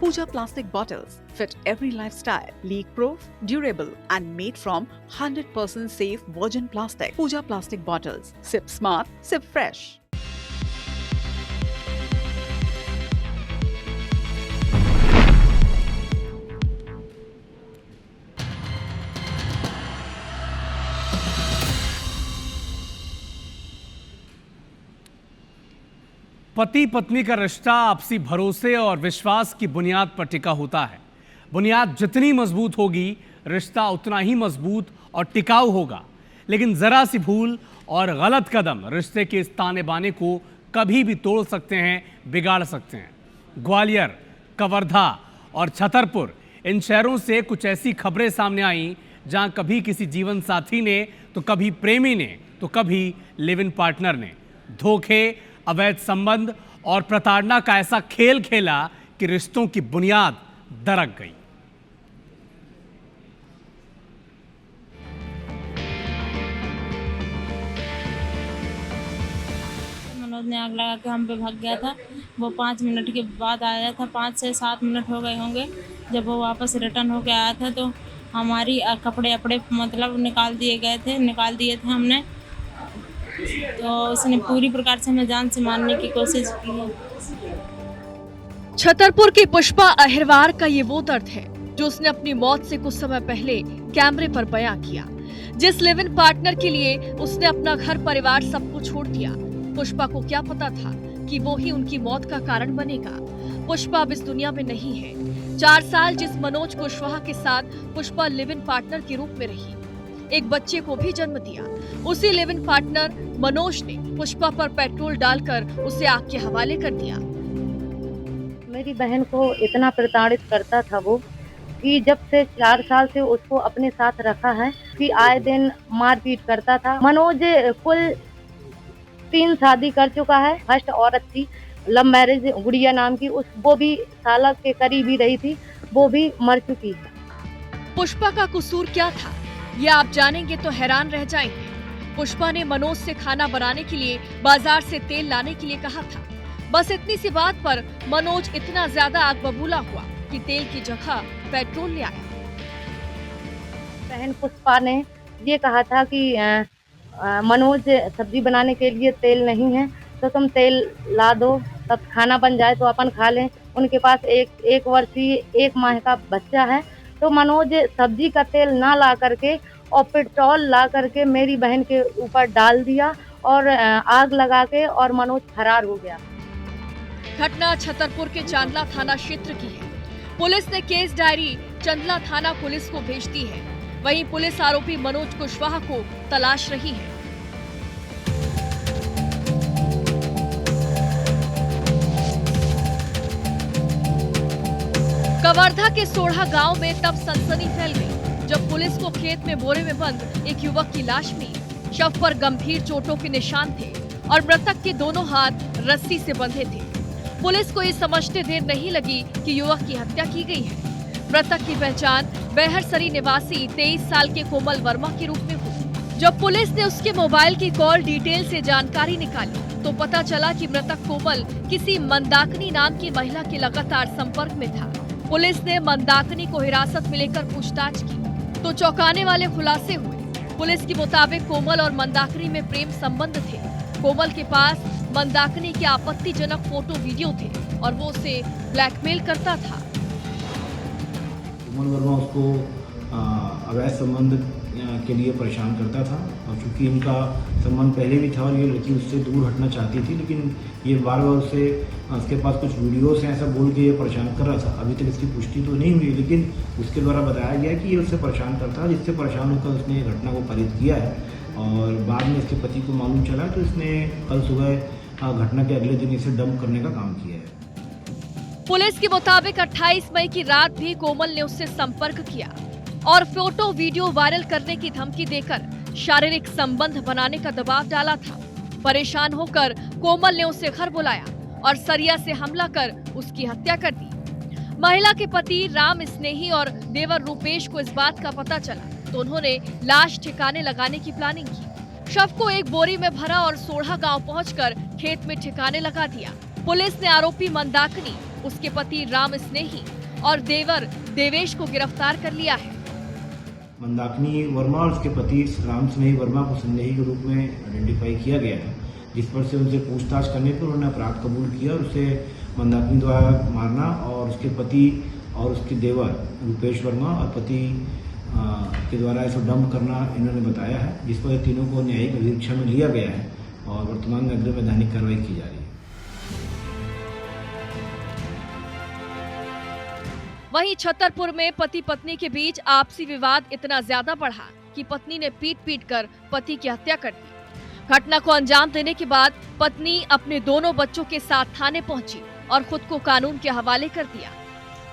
Pooja plastic bottles fit every lifestyle, leak-proof, durable, and made from 100% safe virgin plastic. Pooja plastic bottles. Sip smart, sip fresh. पति पत्नी का रिश्ता आपसी भरोसे और विश्वास की बुनियाद पर टिका होता है। बुनियाद जितनी मजबूत होगी, रिश्ता उतना ही मजबूत और टिकाऊ होगा। लेकिन जरा सी भूल और गलत कदम रिश्ते के इस ताने बाने को कभी भी तोड़ सकते हैं, बिगाड़ सकते हैं। ग्वालियर, कवर्धा और छतरपुर, इन शहरों से कुछ ऐसी खबरें सामने आई जहां कभी किसी जीवन साथी ने, तो कभी प्रेमी ने, तो कभी लिव इन पार्टनर ने धोखे, अवैध संबंध और प्रताड़ना का ऐसा खेल खेला कि रिश्तों की बुनियाद दरक गई। मनोज ने आग लगा के हम पे भाग गया था। वो 5 मिनट के बाद आया था। 5 से 7 मिनट हो गए होंगे। जब वो वापस रिटर्न होके आया था तो हमारी कपड़े अपड़े मतलब निकाल दिए थे हमने। तो उसने पूरी प्रकार से हमें जान से मारने की कोशिश की है। छतरपुर की पुष्पा अहिरवार का ये वो दर्द है जो उसने अपनी मौत से कुछ समय पहले कैमरे पर बयां किया। जिस लिव इन पार्टनर के लिए उसने अपना घर परिवार सब कुछ छोड़ दिया, पुष्पा को क्या पता था कि वो ही उनकी मौत का कारण बनेगा। पुष्पा अब इस दुनिया में नहीं है। 4 साल जिस मनोज कुशवाहा के साथ पुष्पा लिव इन पार्टनर के रूप में रही, एक बच्चे को भी जन्म दिया। उसी लिव इन पार्टनर मनोज ने पुष्पा पर पेट्रोल डालकर उसे आग के हवाले कर दिया। मेरी बहन को इतना प्रताड़ित करता था वो कि जब से 4 साल से उसको अपने साथ रखा है कि आए दिन मारपीट करता था। मनोज कुल 3 शादी कर चुका है। फर्स्ट औरत थी लव मैरिज, गुड़िया नाम की, वो भी साला के करीब ही रही थी, वो भी मर चुकी है। पुष्पा का कसूर क्या था, ये आप जानेंगे तो हैरान रह जाएंगे। पुष्पा ने मनोज से खाना बनाने के लिए बाजार से तेल लाने के लिए कहा था। बस इतनी सी बात पर मनोज इतना ज्यादा आग बबूला हुआ कि तेल की जगह पेट्रोल ले आया। बहन पुष्पा ने ये कहा था कि मनोज सब्जी बनाने के लिए तेल नहीं है तो तुम तेल ला दो, तब खाना बन जाए तो अपन खा लें। उनके पास एक वर्षीय 1 माह का बच्चा है। तो मनोज सब्जी का तेल ना ला करके और पेट्रोल ला करके मेरी बहन के ऊपर डाल दिया और आग लगा के और मनोज फरार हो गया। घटना छतरपुर के चांदला थाना क्षेत्र की है। पुलिस ने केस डायरी चंदला थाना पुलिस को भेज दी है। वहीं पुलिस आरोपी मनोज कुशवाहा को तलाश रही है। कवर्धा के सोढ़ा गांव में तब सनसनी फैल गई जब पुलिस को खेत में बोरे में बंद एक युवक की लाश मिली। शव पर गंभीर चोटों के निशान थे और मृतक के दोनों हाथ रस्सी से बंधे थे। पुलिस को ये समझते देर नहीं लगी कि युवक की हत्या की गई है। मृतक की पहचान बेहरसरी निवासी 23 साल के कोमल वर्मा के रूप में हुई। जब पुलिस ने उसके मोबाइल की कॉल डिटेल से जानकारी निकाली तो पता चला कि मृतक कोमल किसी मंदाकिनी नाम की महिला के लगातार संपर्क में था। पुलिस ने मंदाकिनी को हिरासत में लेकर पूछताछ की तो चौंकाने वाले खुलासे हुए। पुलिस के मुताबिक कोमल और मंदाकिनी में प्रेम संबंध थे। कोमल के पास मंदाकिनी के आपत्तिजनक फोटो वीडियो थे और वो उसे ब्लैकमेल करता था। कोमल वर्मा उसको अवैध संबंध के लिए परेशान करता था और चूंकि इनका संबंध पहले भी था और ये लड़की उससे दूर हटना चाहती थी, लेकिन ये बार बार उसके पास कुछ वीडियोस हैं ऐसा बोल के ये परेशान कर रहा था। अभी तक इसकी पुष्टि तो नहीं हुई, लेकिन उसके द्वारा बताया गया कि ये उससे परेशान करता है, जिससे परेशान होकर उसने घटना को पारित किया है। और बाद में इसके पति को मालूम चला तो इसने कल सुबह घटना के अगले दिन इसे डंप करने का काम किया है। पुलिस के मुताबिक 28 मई की रात भी कोमल ने उससे संपर्क किया और फोटो वीडियो वायरल करने की धमकी देकर शारीरिक संबंध बनाने का दबाव डाला था। परेशान होकर कोमल ने उसे घर बुलाया और सरिया से हमला कर उसकी हत्या कर दी। महिला के पति राम स्नेही और देवर रूपेश को इस बात का पता चला तो उन्होंने लाश ठिकाने लगाने की प्लानिंग की। शव को एक बोरी में भरा और सोढ़ा गांव पहुंचकर खेत में ठिकाने लगा दिया। पुलिस ने आरोपी मंदाकिनी उसके पति राम स्नेही और देवर देवेश को गिरफ्तार कर लिया है। मंदाकिनी वर्मा और उसके पति राम स्नेही वर्मा को संदेही के रूप में आइडेंटिफाई किया गया है, जिस पर से उनसे पूछताछ करने पर उन्होंने अपराध कबूल किया और उसे मंदाकिनी द्वारा मारना और उसके पति और उसके देवर रूपेश वर्मा और पति के द्वारा इसको डंप करना इन्होंने बताया है, जिस पर तीनों को न्यायिक निरीक्षण में लिया गया है और वर्तमान में अग्रिम वैधानिक कार्रवाई की जा रही है। वहीं छतरपुर में पति पत्नी के बीच आपसी विवाद इतना ज्यादा बढ़ा कि पत्नी ने पीट कर पति की हत्या कर दी। घटना को अंजाम देने के बाद पत्नी अपने दोनों बच्चों के साथ थाने पहुंची और खुद को कानून के हवाले कर दिया।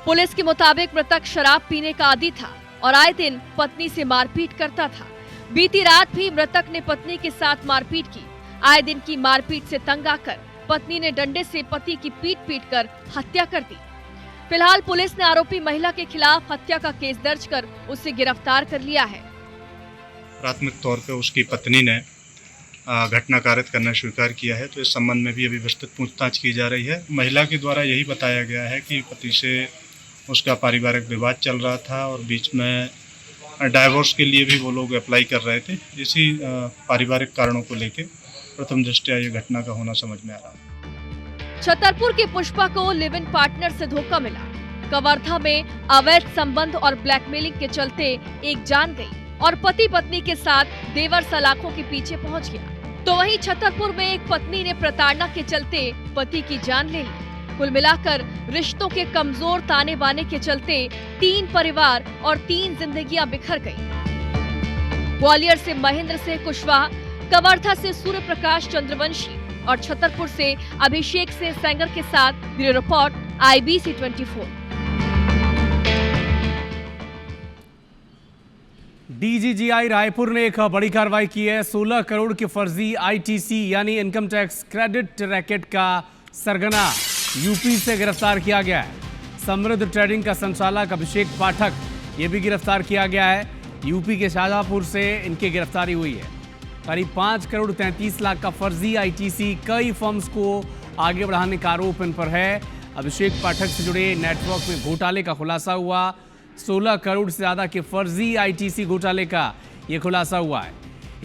पुलिस के मुताबिक मृतक शराब पीने का आदी था और आए दिन पत्नी से मारपीट करता था। बीती रात भी मृतक ने पत्नी के साथ मारपीट की। आए दिन की मारपीट से तंग आकर पत्नी ने डंडे से पति की पीट कर हत्या कर दी। फिलहाल पुलिस ने आरोपी महिला के खिलाफ हत्या का केस दर्ज कर उसे गिरफ्तार कर लिया है। प्राथमिक तौर पर उसकी पत्नी ने घटना कारित करना स्वीकार किया है, तो इस संबंध में भी अभी विस्तृत पूछताछ की जा रही है। महिला के द्वारा यही बताया गया है कि पति से उसका पारिवारिक विवाद चल रहा था और बीच में डाइवोर्स के लिए भी वो लोग अप्लाई कर रहे थे। इसी पारिवारिक कारणों को लेकर प्रथम दृष्टया ये घटना का होना समझ में आ रहा है। छतरपुर की पुष्पा को लिव इन पार्टनर से धोखा मिला। कवर्धा में अवैध संबंध और ब्लैकमेलिंग के चलते एक जान गई और पति पत्नी के साथ देवर सलाखों के पीछे पहुंच गया। तो वहीं छतरपुर में एक पत्नी ने प्रताड़ना के चलते पति की जान ले ली। कुल मिलाकर रिश्तों के कमजोर ताने बाने के चलते 3 परिवार और 3 जिंदगियां बिखर गई। ग्वालियर से महेंद्र सिंह कुशवाहा, कवर्धा से सूर्य प्रकाश चंद्रवंशी और छतरपुर से अभिषेक सिंह सेंगर के साथ bureau report IBC 24। DGGI Raipur ने एक बड़ी कार्रवाई की है। 16 करोड़ के फर्जी ITC यानी इनकम टैक्स क्रेडिट रैकेट का सरगना यूपी से गिरफ्तार किया गया है। समृद्ध ट्रेडिंग का संचालक अभिषेक पाठक ये भी गिरफ्तार किया गया है। यूपी के शाहजहांपुर से इनकी गिरफ्तारी हुई है। करीब 5 करोड़ 33 लाख का फर्जी ITC कई फर्म्स को आगे बढ़ाने का आरोप इन पर है। अभिषेक पाठक से जुड़े नेटवर्क में घोटाले का खुलासा हुआ। 16 करोड़ से ज्यादा के फर्जी ITC घोटाले का ये खुलासा हुआ है।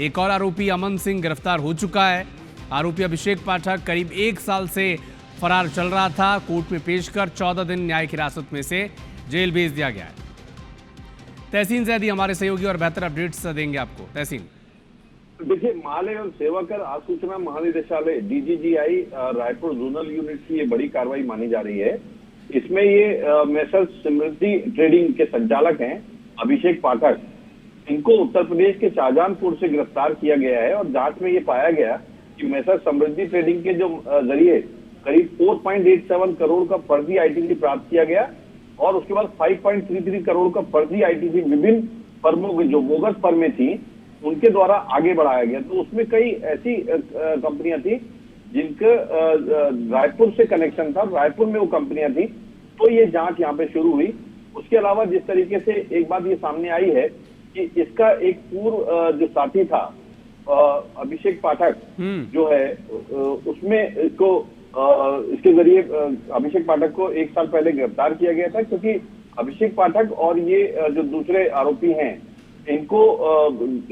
एक और आरोपी अमन सिंह गिरफ्तार हो चुका है। आरोपी अभिषेक पाठक करीब 1 साल से फरार चल रहा था। कोर्ट में पेश कर 14 दिन न्यायिक हिरासत में से जेल भेज दिया गया है। तहसीन जैदी हमारे सहयोगी और बेहतर अपडेट्स देंगे आपको। तहसीन, देखिए, माल एवं सेवा कर आसूचना महानिदेशालय DGGI रायपुर जोनल यूनिट की ये बड़ी कार्रवाई मानी जा रही है। इसमें ये मेसर्स समृद्धि ट्रेडिंग के संचालक हैं अभिषेक पाठक। इनको उत्तर प्रदेश के शाहजहांपुर से गिरफ्तार किया गया है और जांच में ये पाया गया कि मेसर्स समृद्धि ट्रेडिंग के जो जरिए करीब 4.87 करोड़ का फर्जी ITC प्राप्त किया गया और उसके बाद 5.33 करोड़ का फर्जी ITC विभिन्न फर्मों की जो बोगस फर्में थी उनके द्वारा आगे बढ़ाया गया। तो उसमें कई ऐसी कंपनियां थी जिनका रायपुर से कनेक्शन था, रायपुर में वो कंपनियां थी। तो ये जांच यहाँ पे शुरू हुई। उसके अलावा जिस तरीके से एक बात ये सामने आई है कि इसका एक पूर्व जो साथी था अभिषेक पाठक जो है उसमें इसको इसके जरिए अभिषेक पाठक को 1 साल पहले गिरफ्तार किया गया था, क्योंकि अभिषेक पाठक और ये जो दूसरे आरोपी हैं इनको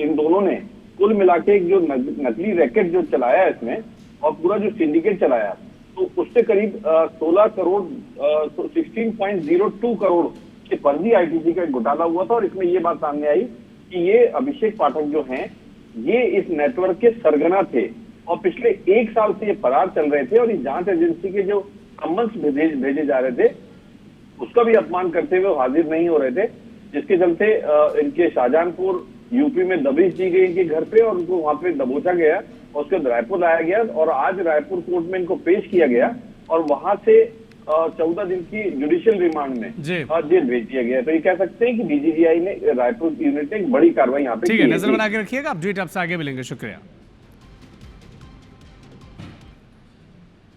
इन दोनों ने कुल मिला के जो नकली रैकेट जो चलाया इसमें और पूरा जो सिंडिकेट चलाया तो उससे करीब 16 करोड़ 16.02 करोड़ के फर्जी ITC का घोटाला हुआ था। और इसमें ये बात सामने आई कि ये अभिषेक पाठक जो हैं ये इस नेटवर्क के सरगना थे और पिछले 1 साल से ये फरार चल रहे थे और इस जांच एजेंसी के जो सम्मन्स भेजे जा रहे थे उसका भी अपमान करते हुए हाजिर नहीं हो रहे थे, जिसके चलते इनके शाहजहांपुर यूपी में दबिश दी गई इनके घर पे और उनको वहां पे दबोचा गया और उसके बाद रायपुर लाया गया और आज रायपुर कोर्ट में इनको पेश किया गया और वहां से 14 दिन की जुडिशियल रिमांड में जेल भेज दिया गया। तो ये कह सकते हैं कि DGGI ने रायपुर यूनिट ने एक बड़ी कार्रवाई यहाँ पे ठीक है, नजर बना के रखिएगा। अपडेट आपसे आगे मिलेंगे, शुक्रिया।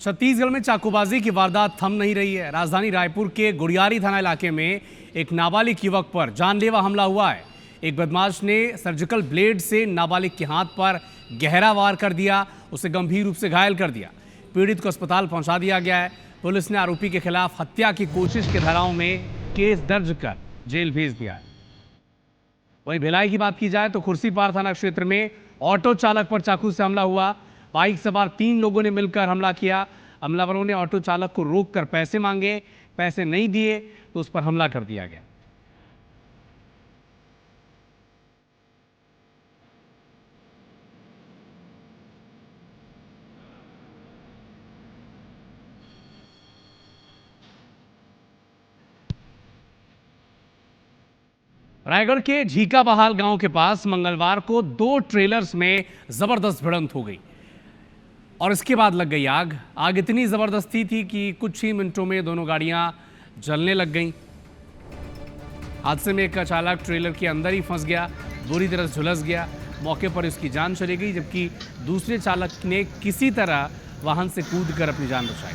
छत्तीसगढ़ में चाकूबाजी की वारदात थम नहीं रही है। राजधानी रायपुर के गुड़ियारी थाना इलाके में एक नाबालिग युवक पर जानलेवा हमला हुआ है। एक बदमाश ने सर्जिकल ब्लेड से नाबालिग के हाथ पर गहरा वार कर दिया, उसे गंभीर रूप से घायल कर दिया। पीड़ित को अस्पताल पहुंचा दिया गया है। पुलिस ने आरोपी के खिलाफ हत्या की कोशिश की धाराओं में केस दर्ज कर जेल भेज दिया है। वहीं भिलाई की बात की जाए तो खुर्सीपार थाना क्षेत्र में ऑटो चालक पर चाकू से हमला हुआ। बाइक सवार 3 लोगों ने मिलकर हमला किया। हमलावरों ने ऑटो चालक को रोककर पैसे मांगे, पैसे नहीं दिए तो उस पर हमला कर दिया गया। रायगढ़ के झीका बहाल गांव के पास मंगलवार को 2 ट्रेलर्स में जबरदस्त भिड़ंत हो गई और इसके बाद लग गई आग। आग इतनी जबरदस्ती थी कि कुछ ही मिनटों में दोनों गाड़ियां जलने लग गईं। हादसे में एक चालक ट्रेलर के अंदर ही फंस गया, बुरी तरह झुलस गया। मौके पर उसकी जान चली गई, जबकि दूसरे चालक ने किसी तरह वाहन से कूदकर अपनी जान बचाई।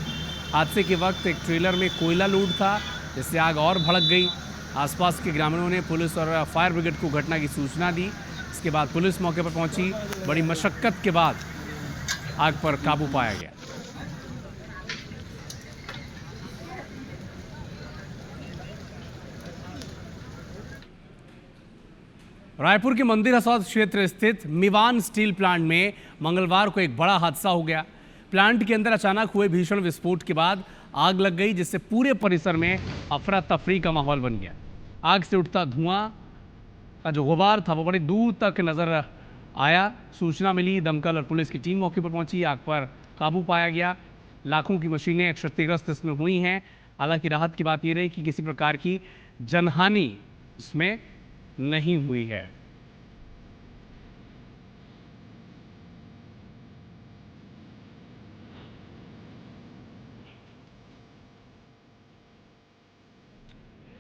हादसे के वक्त एक ट्रेलर में कोयला लोड था, जिससे आग और भड़क गई। आसपास के ग्रामीणों ने पुलिस और फायर ब्रिगेड को घटना की सूचना दी। इसके बाद पुलिस मौके पर पहुंची। बड़ी मशक्कत के बाद आग पर काबू पाया गया। रायपुर के मंदिर हसौद क्षेत्र स्थित मिवान स्टील प्लांट में मंगलवार को एक बड़ा हादसा हो गया। प्लांट के अंदर अचानक हुए भीषण विस्फोट के बाद आग लग गई, जिससे पूरे परिसर में अफरा तफरी का माहौल बन गया। आग से उठता धुआं का जो गुबार था वो बड़ी दूर तक नजर आया। सूचना मिली, दमकल और पुलिस की टीम मौके पर पहुंची। आग पर काबू पाया गया। लाखों की मशीनें क्षतिग्रस्त इसमें हुई हैं। हालांकि राहत की बात यह रही कि किसी प्रकार की जनहानि इसमें नहीं हुई है।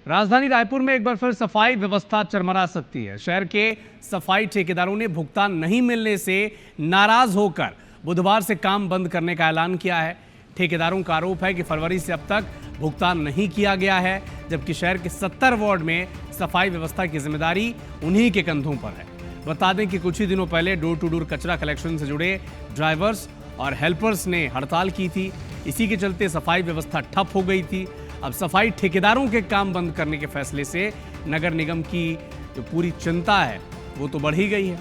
राजधानी रायपुर में एक बार फिर सफाई व्यवस्था चरमरा सकती है। शहर के सफाई ठेकेदारों ने भुगतान नहीं मिलने से नाराज होकर बुधवार से काम बंद करने का ऐलान किया है। ठेकेदारों का आरोप है कि फरवरी से अब तक भुगतान नहीं किया गया है, जबकि शहर के 70 वार्ड में सफाई व्यवस्था की जिम्मेदारी उन्हीं के कंधों पर है। बता दें कि कुछ ही दिनों पहले डोर टू डोर कचरा कलेक्शन से जुड़े ड्राइवर्स और हेल्पर्स ने हड़ताल की थी। इसी के चलते सफाई व्यवस्था ठप हो गई थी। अब सफाई ठेकेदारों के काम बंद करने के फैसले से नगर निगम की जो पूरी चिंता है वो तो बढ़ ही गई है।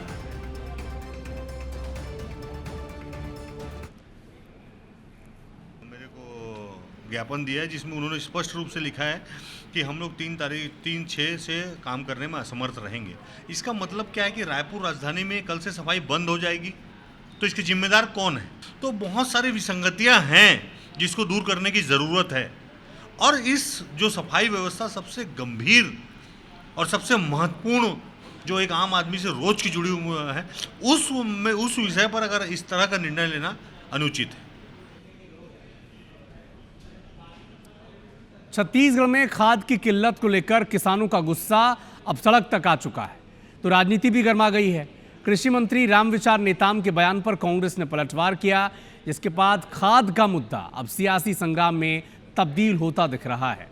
मेरे को ज्ञापन दिया है जिसमें उन्होंने स्पष्ट रूप से लिखा है कि हम लोग 3/6 से काम करने में असमर्थ रहेंगे। इसका मतलब क्या है कि रायपुर राजधानी में कल से सफाई बंद हो जाएगी, तो इसके जिम्मेदार कौन है? तो बहुत सारी विसंगतियां हैं जिसको दूर करने की ज़रूरत है। और इस जो सफाई व्यवस्था सबसे गंभीर और सबसे महत्वपूर्ण जो एक आम आदमी से रोज की जुड़ी हुई है, उस विषय पर अगर इस तरह का निर्णय लेना अनुचित है। छत्तीसगढ़ में खाद की किल्लत को लेकर किसानों का गुस्सा अब सड़क तक आ चुका है, तो राजनीति भी गर्मा गई है। कृषि मंत्री रामविचार नेताम के बयान पर कांग्रेस ने पलटवार किया, जिसके बाद खाद का मुद्दा अब सियासी संग्राम में तब्दील होता दिख रहा है।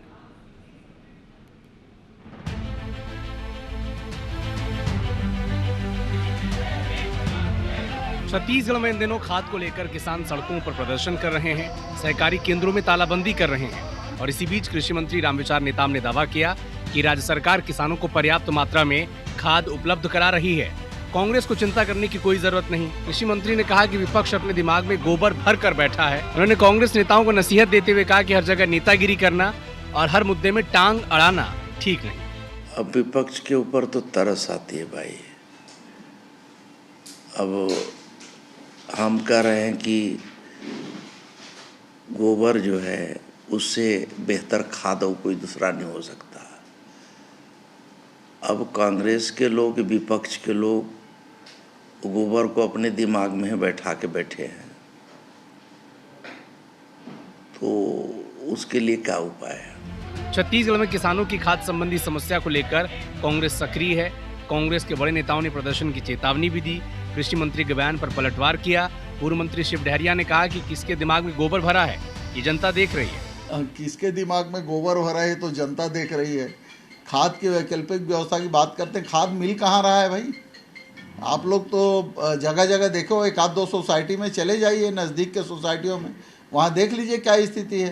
छत्तीसगढ़ में इन दिनों खाद को लेकर किसान सड़कों पर प्रदर्शन कर रहे हैं, सहकारी केंद्रों में तालाबंदी कर रहे हैं। और इसी बीच कृषि मंत्री रामविचार नेताम ने दावा किया कि राज्य सरकार किसानों को पर्याप्त मात्रा में खाद उपलब्ध करा रही है। कांग्रेस को चिंता करने की कोई जरूरत नहीं। कृषि मंत्री ने कहा कि विपक्ष अपने दिमाग में गोबर भर कर बैठा है। उन्होंने कांग्रेस नेताओं को नसीहत देते हुए कहा कि हर जगह नेतागिरी करना और हर मुद्दे में टांग अड़ाना ठीक नहीं। अब विपक्ष के ऊपर तो तरस आती है भाई। अब हम कह रहे हैं कि गोबर जो है उससे बेहतर खाद और कोई दूसरा नहीं हो सकता। अब कांग्रेस के लोग, विपक्ष के लोग गोबर को अपने दिमाग में बैठा के बैठे हैं, तो उसके लिए क्या उपाय है? छत्तीसगढ़ में किसानों की खाद संबंधी समस्या को लेकर कांग्रेस सक्रिय है। कांग्रेस के बड़े नेताओं ने प्रदर्शन की चेतावनी भी दी। कृषि मंत्री के बयान पर पलटवार किया। पूर्व मंत्री शिव डहरिया ने कहा कि किसके दिमाग में गोबर भरा है ये जनता देख रही है। किसके दिमाग में गोबर भरा है तो जनता देख रही है। खाद की वैकल्पिक व्यवस्था की बात करते हैं, खाद मिल कहाँ रहा है भाई? आप लोग तो जगह जगह देखो, 1-2 सोसाइटी में चले जाइए, नज़दीक के सोसाइटियों में, वहाँ देख लीजिए क्या स्थिति है।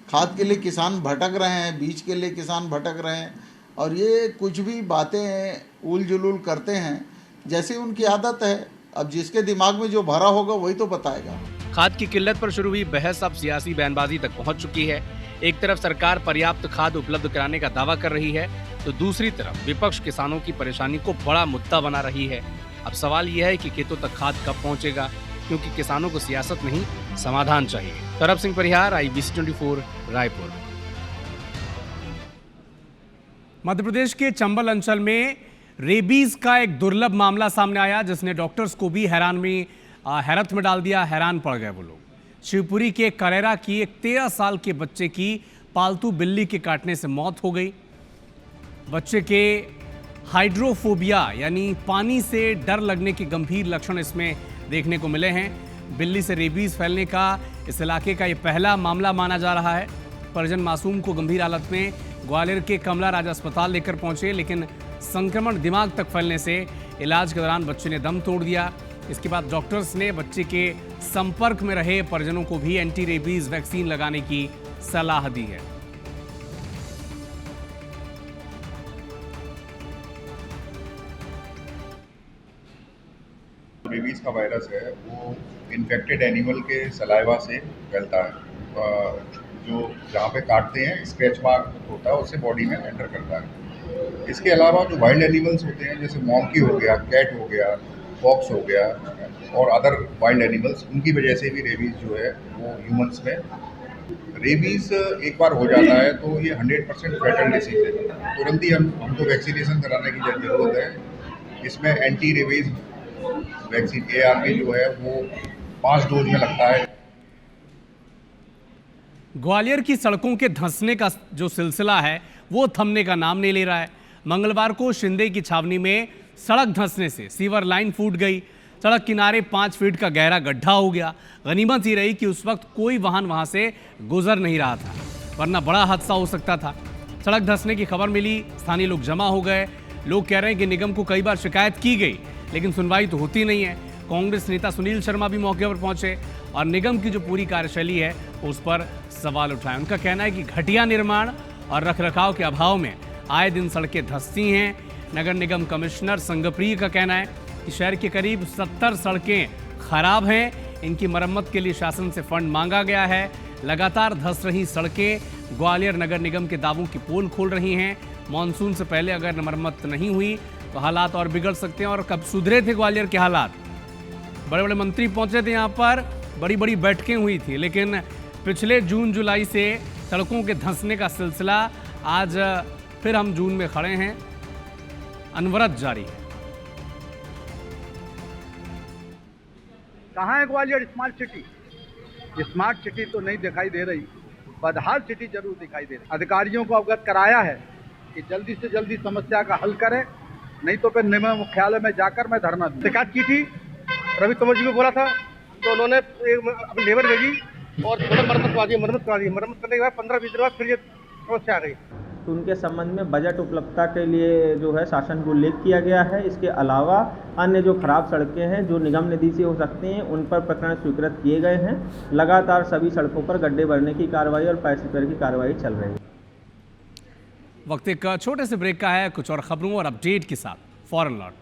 खाद के लिए किसान भटक रहे हैं, बीज के लिए किसान भटक रहे हैं, और ये कुछ भी बातें उल जुलूल करते हैं जैसे उनकी आदत है। अब जिसके दिमाग में जो भरा होगा वही तो बताएगा। खाद की किल्लत पर शुरू हुई बहस अब सियासी बयानबाजी तक पहुंच चुकी है। एक तरफ सरकार पर्याप्त खाद उपलब्ध कराने का दावा कर रही है, तो दूसरी तरफ विपक्ष किसानों की परेशानी को बड़ा मुद्दा बना रही है। अब सवाल यह है कि खेतों तक खाद कब पहुंचेगा, क्योंकि किसानों को सियासत नहीं समाधान चाहिए। तरफ सिंह परिहार, IBC 24, रायपुर। मध्य प्रदेश के चंबल अंचल में रेबीज का एक दुर्लभ मामला सामने आया, जिसने डॉक्टर्स को भी हैरत में डाल दिया। हैरान पड़ गए वो लोग। शिवपुरी के करेरा की एक 13 साल के बच्चे की पालतू बिल्ली के काटने से मौत हो गई। बच्चे के हाइड्रोफोबिया यानी पानी से डर लगने के गंभीर लक्षण इसमें देखने को मिले हैं। बिल्ली से रेबीज फैलने का इस इलाके का ये पहला मामला माना जा रहा है। परिजन मासूम को गंभीर हालत में ग्वालियर के कमला राजा अस्पताल लेकर पहुंचे, लेकिन संक्रमण दिमाग तक फैलने से इलाज के दौरान बच्चे ने दम तोड़ दिया। इसके बाद डॉक्टर्स ने बच्चे के संपर्क में रहे परिजनों को भी एंटी रेबीज वैक्सीन लगाने की सलाह दी है। रेबीज का वायरस है वो इन्फेक्टेड एनिमल के सलाइवा से फैलता है। जो जहाँ पे काटते हैं स्क्रैच मार्क होता है, उससे बॉडी में एंटर करता है। इसके अलावा जो वाइल्ड एनिमल्स होते हैं जैसे मॉन्की हो गया, कैट हो गया, फॉक्स हो गया और अदर वाइल्ड एनिमल्स, उनकी वजह से भी रेबीज जो है वो ह्यूमंस में, रेबीज एक बार हो जाता है तो ये 100% फैटल डिसीज है। तुरंत ही हमको वैक्सीनेशन कराने की ज़रूरत है। इसमें एंटी रेबीज वैक्सीन ARV जो है वो 5 डोज में लगता है। ग्वालियर की सड़कों के धंसने का जो सिलसिला है वो थमने का नाम नहीं ले रहा है। मंगलवार को शिंदे की छावनी में सड़क धंसने से सीवर लाइन फूट गई। सड़क किनारे 5 फीट का गहरा गड्ढा हो गया। गनीमत ही रही कि उस वक्त कोई वाहन वहां से गुजर नहीं रहा था, वरना बड़ा हादसा हो सकता था। सड़क धंसने की खबर मिली, स्थानीय लोग जमा हो गए। लोग कह रहे हैं कि निगम को कई बार शिकायत की गई, लेकिन सुनवाई तो होती नहीं है। कांग्रेस नेता सुनील शर्मा भी मौके पर पहुंचे और निगम की जो पूरी कार्यशैली है उस पर सवाल उठाए। उनका कहना है कि घटिया निर्माण और रखरखाव के अभाव में आए दिन सड़कें धंसती हैं। नगर निगम कमिश्नर संगप्रिय का कहना है कि शहर के करीब 70 सड़कें खराब हैं। इनकी मरम्मत के लिए शासन से फंड मांगा गया है। लगातार धंस रही सड़कें ग्वालियर नगर निगम के दावों की पोल खोल रही हैं। मानसून से पहले अगर मरम्मत नहीं हुई तो हालात और बिगड़ सकते हैं। और कब सुधरे थे ग्वालियर के हालात? बड़े बड़े मंत्री पहुंचे थे यहाँ पर, बड़ी बड़ी बैठकें हुई थी, लेकिन पिछले जून जुलाई से सड़कों के धंसने का सिलसिला आज फिर हम जून में खड़े हैं, अनवरत जारी है। कहाँ है Gwalior smart city? Smart city तो नहीं दिखाई दे रही, बदहाल सिटी जरूर दिखाई दे रही। अधिकारियों को अवगत कराया है कि जल्दी से जल्दी समस्या का हल करें, नहीं तो फिर निगम मुख्यालय में जाकर मैं धरना दूं। शिकायत की थी, रवि तोमर जी को बोला था, तो उन्होंने अपनी लेबर भेजी और मरम्मत करा दी। मरम्मत करने के बाद 15-20 दिन बाद फिर ये समस्या आ गई। तो उनके संबंध में बजट उपलब्धता के लिए जो है शासन को उल्लेख किया गया है। इसके अलावा अन्य जो खराब सड़कें हैं जो निगम निधि से हो सकती हैं उन पर प्रकरण स्वीकृत किए गए हैं। लगातार सभी सड़कों पर गड्ढे भरने की कार्रवाई और पैसे रिपेयर की कार्रवाई चल रही है। वक्त एक छोटे से ब्रेक का है, कुछ और खबरों और अपडेट के साथ फौरन लौट।